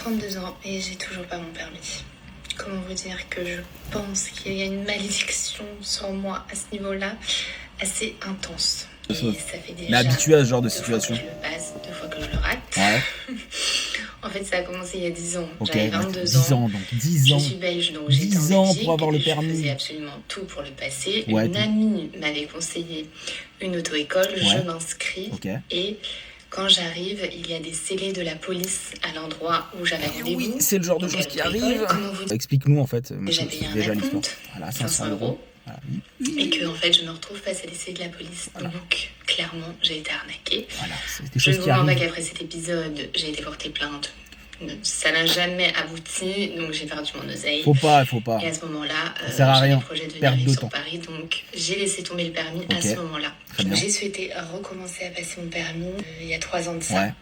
32 ans et j'ai toujours pas mon permis. Comment vous dire que je pense qu'il y a une malédiction sur moi à ce niveau-là, assez intense. Et ça fait déjà mais habitué à ce genre de 2 situation. fois que je le passe, 2 fois que je le rate. Ouais. En fait, ça a commencé il y a 10 ans. Ok, J'avais 22 10 ans, donc 10 ans. Je suis belge, donc j'étais 10 en ans Belgique, pour avoir le Je permis. faisais absolument tout pour le passer. Ouais, Une amie m'avait conseillé une auto-école, je m'inscris. Ok. Et quand j'arrive, il y a des scellés de la police à l'endroit où j'avais rendez-vous. Oui, c'est le genre de Donc, choses à qui l'auto-école, arrivent. comment vous dire, Explique-nous en fait, déjà c'est payé un déjà l'histoire. acompte, Voilà, 500 euros. Voilà. Et que en fait, je me retrouve face à des scellés de la police. Voilà. Donc, clairement, j'ai été arnaquée. Voilà, c'est des Je choses ne vous qui mens pas arrivent. qu'après cet épisode, j'ai été porter plainte. Ça n'a jamais abouti, donc j'ai perdu mon oseille. Faut pas. Et à ce moment-là, Ça sert à j'avais rien. le projet de venir Perte vivre de sur temps. Paris, donc j'ai laissé tomber le permis à Ok. ce moment-là. Très bien. J'ai souhaité recommencer à passer mon permis il y a 3 ans de ça. Ouais.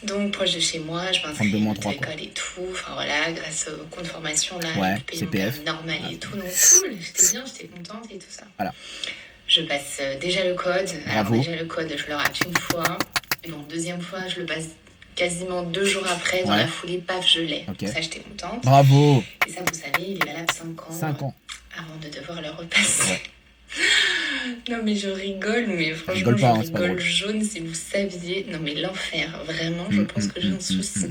Donc proche de chez moi, je m'inscris 32 à moins une 3, quoi. école et tout. Enfin voilà, grâce au compte formation là, Ouais, j'ai pu payer mon CPF. permis normal et tout. Donc cool, j'étais bien, j'étais contente et tout ça. Voilà. Je passe déjà le code. Bravo. Alors déjà le code, je le rate une fois. Et bon, deuxième fois, je le passe quasiment 2 jours après. Dans Ouais. la foulée, paf, je l'ai. Ok. Ça, j'étais contente. Bravo. Et ça, vous savez, il est valable 5 ans. 5 ans. Avant de devoir le repasser. Ouais. Non mais je rigole, mais franchement rigole pas, hein, je c'est pas rigole drôle. jaune si vous saviez. Non mais l'enfer, vraiment, je pense que j'ai un souci.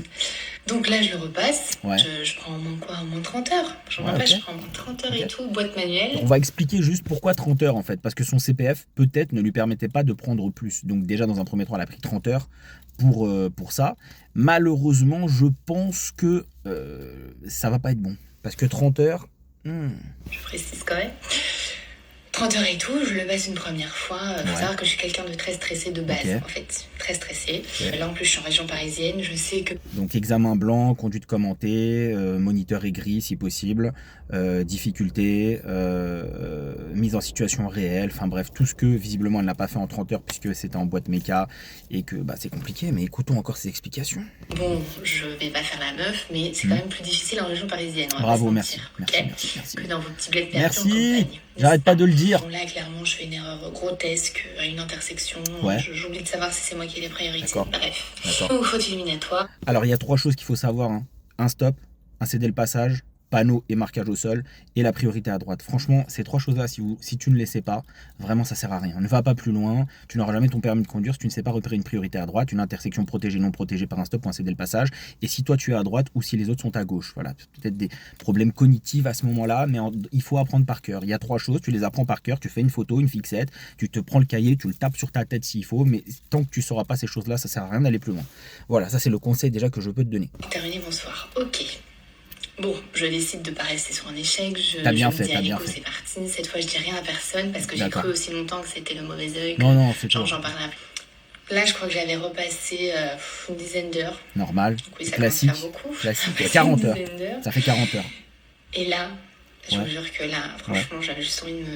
Donc là je le repasse, Ouais. je prends au moins quoi, au moins 30 heures. Je Ouais, ok. je prends au moins 30 heures et Ok. tout, boîte manuelle. On va expliquer juste pourquoi 30 heures en fait, parce que son CPF peut-être ne lui permettait pas de prendre plus. Donc déjà dans un premier temps, elle a pris 30 heures pour ça. Malheureusement, je pense que ça va pas être bon. Parce que 30 heures... Je précise quand même. 30 heures et tout, je le passe une première fois. Faut Ouais. savoir que je suis quelqu'un de très stressé de base, Ok. en fait. Très stressé. Ok. Là en plus je suis en région parisienne, je sais que Donc examen blanc, conduite commentée, moniteur aigri si possible, difficulté, mise en situation réelle, enfin bref, tout ce que visiblement elle n'a pas fait en 30 heures puisque c'était en boîte méca et que bah, c'est compliqué, mais écoutons encore ses explications. bon, je vais pas faire la meuf, mais c'est quand même plus difficile en région parisienne. on va Bravo, pas se merci, mentir, merci, ok merci, merci. Que dans vos petits bleds perdus en Merci, campagne. j'arrête pas de le dire. Bon, là, clairement, je fais une erreur grotesque à une intersection. Ouais. J'oublie de savoir si c'est moi qui ai les priorités. D'accord. Bref. D'accord. Donc, faute éliminatoire. Alors il y a 3 choses qu'il faut savoir, hein. Un stop, un céder le passage, panneau et marquage au sol, et la priorité à droite. Franchement, ces 3 choses-là, si tu ne les sais pas, vraiment ça sert à rien. Ne va pas plus loin, tu n'auras jamais ton permis de conduire si tu ne sais pas repérer une priorité à droite, une intersection protégée, non protégée par un stop ou un céder le passage, et si toi tu es à droite ou si les autres sont à gauche. Voilà, peut-être des problèmes cognitifs à ce moment-là, mais il faut apprendre par cœur. Il y a 3 choses, tu les apprends par cœur, tu fais une photo, une fixette, tu te prends le cahier, tu le tapes sur ta tête s'il faut, mais tant que tu ne sauras pas ces choses-là, ça sert à rien d'aller plus loin. Voilà, ça c'est le conseil déjà que je peux te donner. Terminé, bonsoir. Ok. Bon, je décide de pas rester sur un échec. T'as bien je fait, me dis, t'as allez, bien go, fait. c'est parti. Cette fois, je dis rien à personne parce que j'ai D'accord. cru aussi longtemps que c'était le mauvais œil. Non, c'est Genre, toi. j'en parlerai après. Là, je crois que j'avais repassé une dizaine d'heures. Normal, Donc oui, ça classique, commence à faire beaucoup. classique, 40 heures. Une dizaine d'heures. Ça fait 40 heures. Et là, je Ouais. vous jure que là, franchement, j'avais juste envie de me...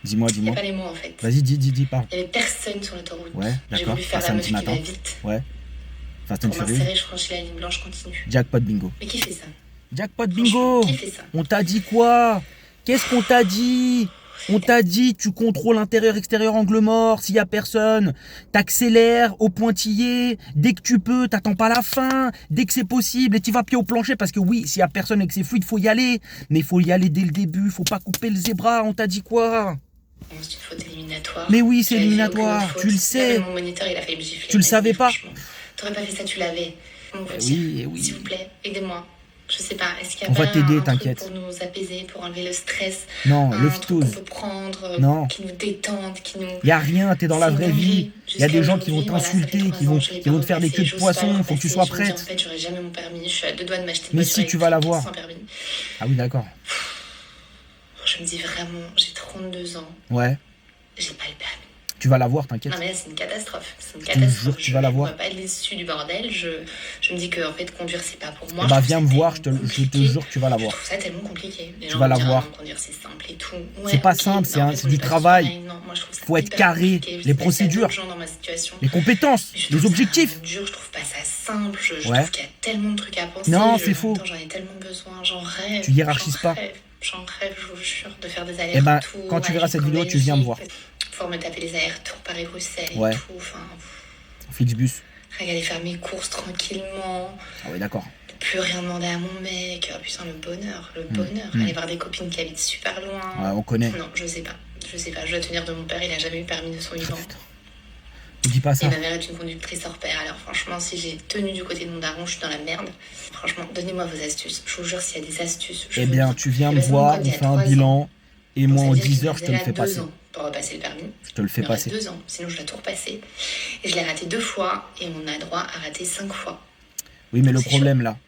Dis-moi, Il n'y a dis-moi. pas les mots en fait. Vas-y, dis, parle. Il n'y avait personne sur l'autoroute. Ouais, J'ai d'accord. voulu faire Un la meuf samedi qui va matin. vite. Ouais. Fast and Pour Furious. m'insérer, je franchis la ligne blanche continue. Jackpot bingo. Mais qui fait ça? Jackpot bingo. Franchement, qui fait ça? On t'a dit quoi? Qu'est-ce qu'on t'a dit? On t'a dit tu contrôles intérieur-extérieur angle mort, s'il y a personne, t'accélères au pointillé, dès que tu peux, t'attends pas la fin, dès que c'est possible, et tu vas pied au plancher parce que oui, s'il y a personne et que c'est fluide, faut y aller, mais il faut y aller dès le début, faut pas couper le zébra, on t'a dit quoi? Bon, c'est une faute éliminatoire. Mais oui, c'est J'avais fait éliminatoire, aucune tu le faute. sais. Même mon moniteur, il a failli me gifler. Tu le Il m'a savais dit, pas. franchement, t'aurais pas fait ça, tu l'avais. Mon Eh petit, oui, eh oui. s'il vous plaît, aidez-moi. Je sais pas, est-ce qu'il y a On pas va t'aider, un truc t'inquiète. pour nous apaiser, pour enlever le stress? Non, un le truc qu'on phytose. peut prendre, Non. qui nous détende, qui nous... Y a rien, t'es dans la C'est vraie une vie. dinguerie. Il y a des Jusqu'à gens qui vont aujourd'hui, voilà, ça fait t'insulter, 3 qui vont, ans, je l'ai qui vont pas te faire des repassé, queues de j'ose pas le poisson, faut que tu repasser, sois je me dis, prête. en fait, j'aurais jamais mon permis, je suis à 2 doigts de m'acheter une Mais voiture si, tu électrique vas l'avoir. sans permis. Ah oui, d'accord. Je me dis vraiment, j'ai 32 ans, Ouais, j'ai pas le permis. tu vas l'avoir, t'inquiète. Non mais là c'est une catastrophe, c'est une te jure catastrophe. que tu vas l'avoir. Je vois pas l'issue du bordel, je me dis que en fait conduire c'est pas pour moi. Bah Je trouve viens ça me voir, je tellement te compliqué. jure que tu vas Je l'avoir. trouve ça tellement compliqué. Les Tu gens vas me disent, l'avoir. ah non, conduire c'est simple et tout. C'est pas ok, simple, mais en fait, c'est on du est pas tous travail. pareils. Non, moi, je trouve ça Faut être hyper carré, compliqué. Je les sais pas, il y a procédures. d'autres gens dans ma situation. Les compétences, Mais je les trouve ça objectifs. vraiment dur, je trouve pas ça simple, je Ouais. trouve qu'il y a tellement de trucs à penser. Non, en c'est même faux. temps, j'en ai tellement besoin, j'en rêve. Tu hiérarchises pas. J'en rêve, je vous jure, de faire des Eh ben, allers-retours. quand tu aller verras cette jusqu'en vidéo, tu viens me voir. Belgique, pouvoir me taper les allers-retours Paris-Bruxelles Ouais. et tout, enfin... Flixbus. Regarder faire mes courses tranquillement. Ah oui, d'accord. plus rien demander à mon mec. Oh putain, le bonheur, le bonheur. Aller voir des copines qui habitent super loin. Ouais, on connaît. Non, je sais pas. Je dois tenir de mon père, il a jamais eu permis de son vivant. Ne dis pas ça. Et ma mère est une conductrice hors pair. Alors franchement, si j'ai tenu du côté de mon daron, je suis dans la merde. Franchement, donnez-moi vos astuces. Je vous jure, s'il y a des astuces. Eh bien, tu viens me voir, on fait un bilan. Et moi, en 10 heures, je te le fais passer. 2 ans pour repasser le permis. Je te le fais passer. 2 ans, sinon je dois tout repasser. Et je l'ai raté 2 fois et on a droit à rater 5 fois. Oui, mais le problème là,